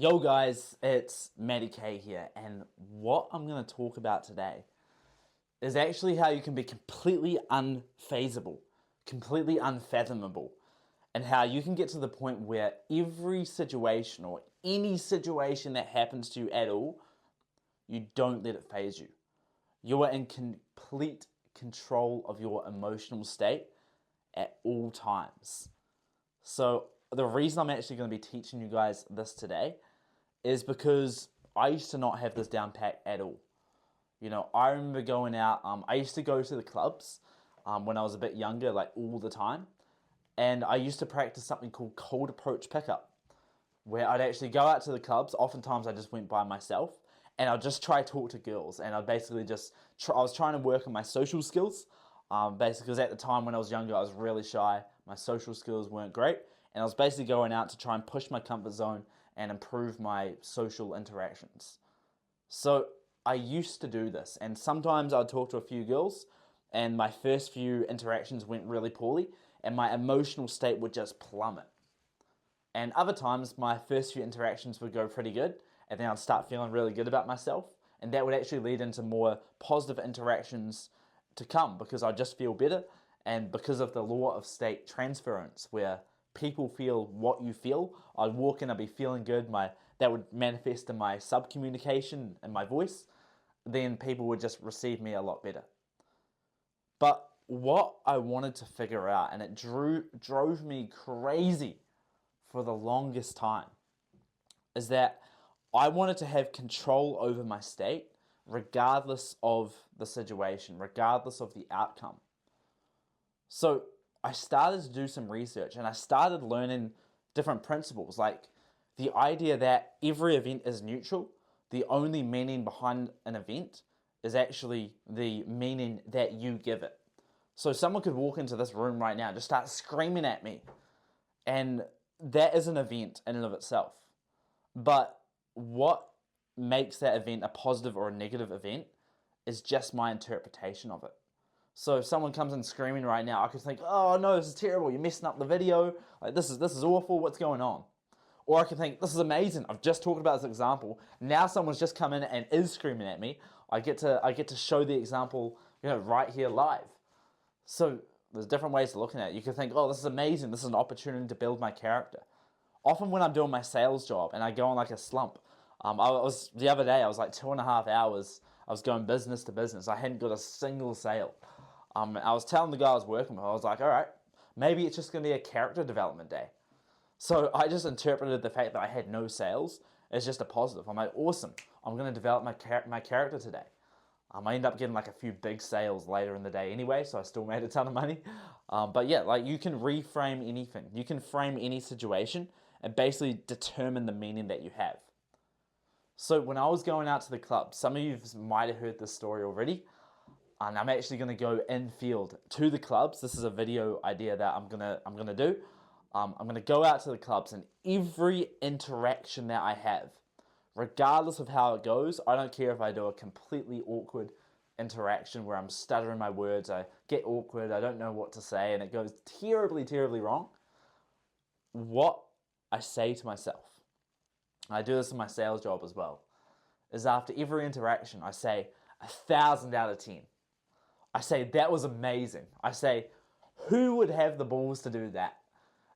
Yo guys, it's Matty K here, and what I'm going to talk about today is actually how you can be completely unfazable, completely unfathomable, and how you can get to the point where every situation or any situation that happens to you at all, you don't let it faze you. You are in complete control of your emotional state at all times. So the reason I'm actually going to be teaching you guys this today is because I used to not have this down pat at all. I remember going out, I used to go to the clubs when I was a bit younger, like all the time. And I used to practice something called cold approach pickup, where I'd actually go out to the clubs. Oftentimes I just went by myself and I'd just try to talk to girls. And I'd basically I was trying to work on my social skills. Basically, because at the time when I was younger, I was really shy. My social skills weren't great. And I was basically going out to try and push my comfort zone and improve my social interactions. So I used to do this, and sometimes I'd talk to a few girls, and my first few interactions went really poorly, and my emotional state would just plummet. And other times, my first few interactions would go pretty good, and then I'd start feeling really good about myself, and that would actually lead into more positive interactions to come because I just feel better, and because of the law of state transference, where people feel what you feel. I'd walk in, I'd be feeling good. That would manifest in my sub-communication and my voice. Then people would just receive me a lot better. But what I wanted to figure out, and it drove me crazy for the longest time, is that I wanted to have control over my state regardless of the situation, regardless of the outcome. So I started to do some research and I started learning different principles, like the idea that every event is neutral. The only meaning behind an event is actually the meaning that you give it. So someone could walk into this room right now and just start screaming at me, and that is an event in and of itself. But what makes that event a positive or a negative event is just my interpretation of it. So if someone comes in screaming right now, I could think, oh no, this is terrible, you're messing up the video, like this is awful, what's going on? Or I could think, this is amazing, I've just talked about this example, now someone's just come in and is screaming at me, I get to show the example, right here live. So there's different ways of looking at it. You could think, oh, this is amazing, this is an opportunity to build my character. Often when I'm doing my sales job and I go on like a slump, the other day I was like 2.5 hours, I was going business to business, I hadn't got a single sale. I was telling the guy I was working with, I was like, all right, maybe it's just going to be a character development day. So I just interpreted the fact that I had no sales as just a positive. I'm like, awesome, I'm going to develop my character today. I ended up getting like a few big sales later in the day anyway, so I still made a ton of money. But yeah, like you can reframe anything. You can frame any situation and basically determine the meaning that you have. So when I was going out to the club, some of you might have heard this story already, and I'm actually going to go infield to the clubs. This is a video idea that I'm gonna do. I'm gonna go out to the clubs, and every interaction that I have, regardless of how it goes, I don't care if I do a completely awkward interaction where I'm stuttering my words, I get awkward, I don't know what to say, and it goes terribly, terribly wrong. What I say to myself, I do this in my sales job as well, is after every interaction, I say 1,000 out of 10. I say, that was amazing. I say, who would have the balls to do that?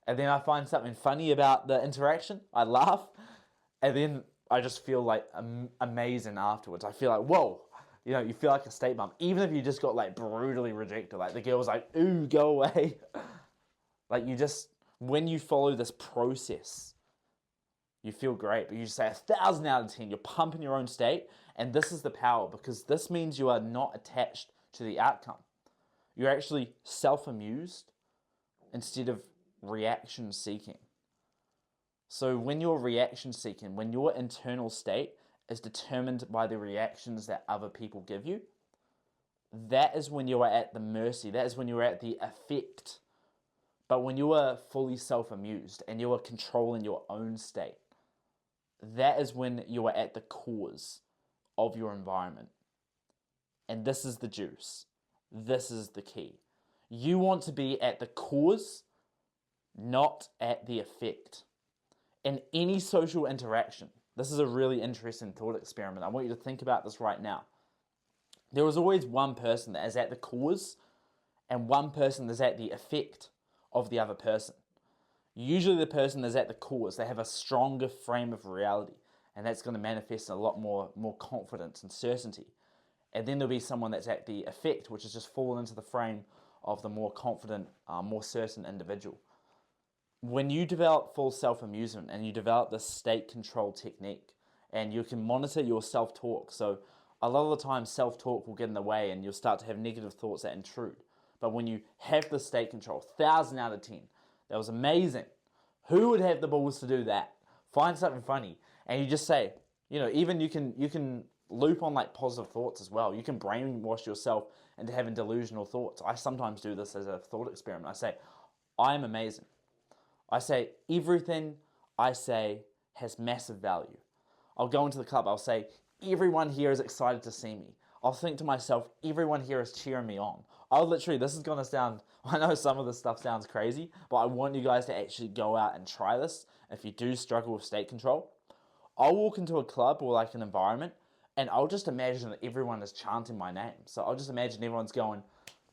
And then I find something funny about the interaction. I laugh. And then I just feel like amazing afterwards. I feel like, whoa. You feel like a state bump. Even if you just got like brutally rejected. Like the girl was like, ooh, go away. Like when you follow this process, you feel great. But you just say 1,000 out of 10. You're pumping your own state. And this is the power, because this means you are not attached to the outcome. You're actually self-amused instead of reaction seeking. So when you're reaction seeking, when your internal state is determined by the reactions that other people give you, that is when you are at the mercy, that is when you are at the effect. But when you are fully self-amused and you are controlling your own state, that is when you are at the cause of your environment. And this is the juice. This is the key. You want to be at the cause, not at the effect. In any social interaction, this is a really interesting thought experiment. I want you to think about this right now. There is always one person that is at the cause and one person that's at the effect of the other person. Usually the person that's at the cause, they have a stronger frame of reality, and that's going to manifest in a lot more confidence and certainty. And then there'll be someone that's at the effect, which is just fallen into the frame of the more confident, more certain individual. When you develop full self-amusement and you develop this state control technique, and you can monitor your self-talk, so a lot of the time self-talk will get in the way and you'll start to have negative thoughts that intrude. But when you have the state control, 1,000 out of 10, that was amazing. Who would have the balls to do that? Find something funny and you just say, even you can loop on like positive thoughts as well. You can brainwash yourself into having delusional thoughts. I sometimes do this as a thought experiment. I say, I am amazing. I say, everything I say has massive value. I'll go into the club, I'll say, everyone here is excited to see me. I'll think to myself, everyone here is cheering me on. This is going to sound, I know some of this stuff sounds crazy, but I want you guys to actually go out and try this. If you do struggle with state control, I'll walk into a club or like an environment and I'll just imagine that everyone is chanting my name. So I'll just imagine everyone's going,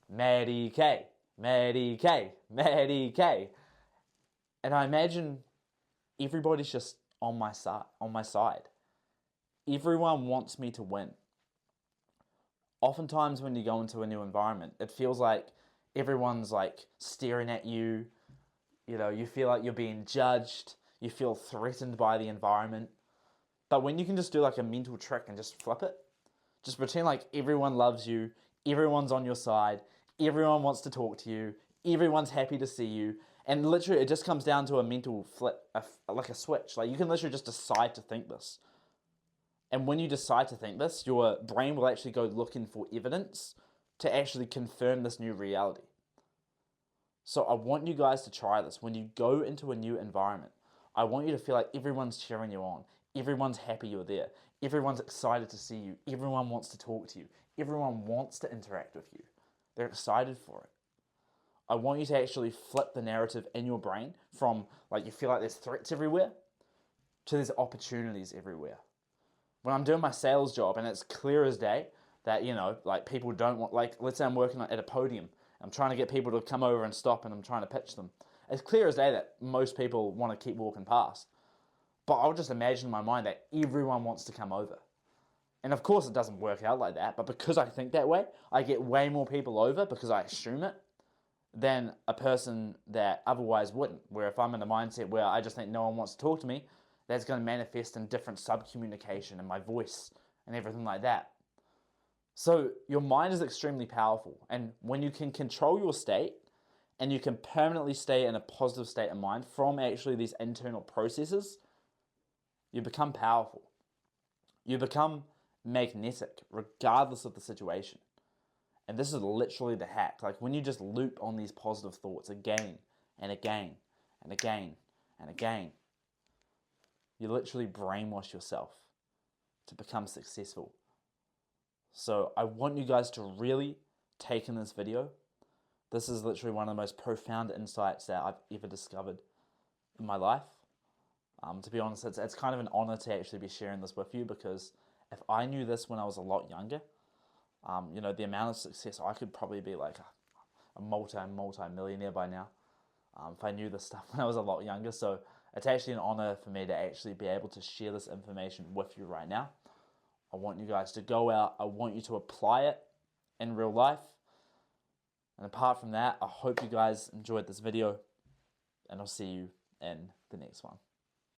Maddie K, Maddie K, Maddie K. And I imagine everybody's just on my side. Everyone wants me to win. Oftentimes when you go into a new environment, it feels like everyone's like staring at you. You feel like you're being judged. You feel threatened by the environment. But when you can just do like a mental trick and just flip it, just pretend like everyone loves you, everyone's on your side, everyone wants to talk to you, everyone's happy to see you, and literally it just comes down to a mental flip, like a switch. Like you can literally just decide to think this. And when you decide to think this, your brain will actually go looking for evidence to actually confirm this new reality. So I want you guys to try this. When you go into a new environment, I want you to feel like everyone's cheering you on. Everyone's happy you're there. Everyone's excited to see you. Everyone wants to talk to you. Everyone wants to interact with you. They're excited for it. I want you to actually flip the narrative in your brain from like you feel like there's threats everywhere to there's opportunities everywhere. When I'm doing my sales job and it's clear as day that, like people don't want, like let's say I'm working at a podium, I'm trying to get people to come over and stop and I'm trying to pitch them. It's clear as day that most people want to keep walking past. But I'll just imagine in my mind that everyone wants to come over. And of course it doesn't work out like that, but because I think that way, I get way more people over because I assume it than a person that otherwise wouldn't. Where if I'm in a mindset where I just think no one wants to talk to me, that's going to manifest in different sub-communication and my voice and everything like that. So your mind is extremely powerful. And when you can control your state and you can permanently stay in a positive state of mind from actually these internal processes, you become powerful. You become magnetic regardless of the situation. And this is literally the hack. Like when you just loop on these positive thoughts again and again and again and again, you literally brainwash yourself to become successful. So I want you guys to really take in this video. This is literally one of the most profound insights that I've ever discovered in my life. To be honest, it's kind of an honor to actually be sharing this with you, because if I knew this when I was a lot younger, the amount of success, I could probably be like a multi-millionaire by now, if I knew this stuff when I was a lot younger. So it's actually an honor for me to actually be able to share this information with you right now. I want you guys to go out. I want you to apply it in real life. And apart from that, I hope you guys enjoyed this video, and I'll see you in the next one.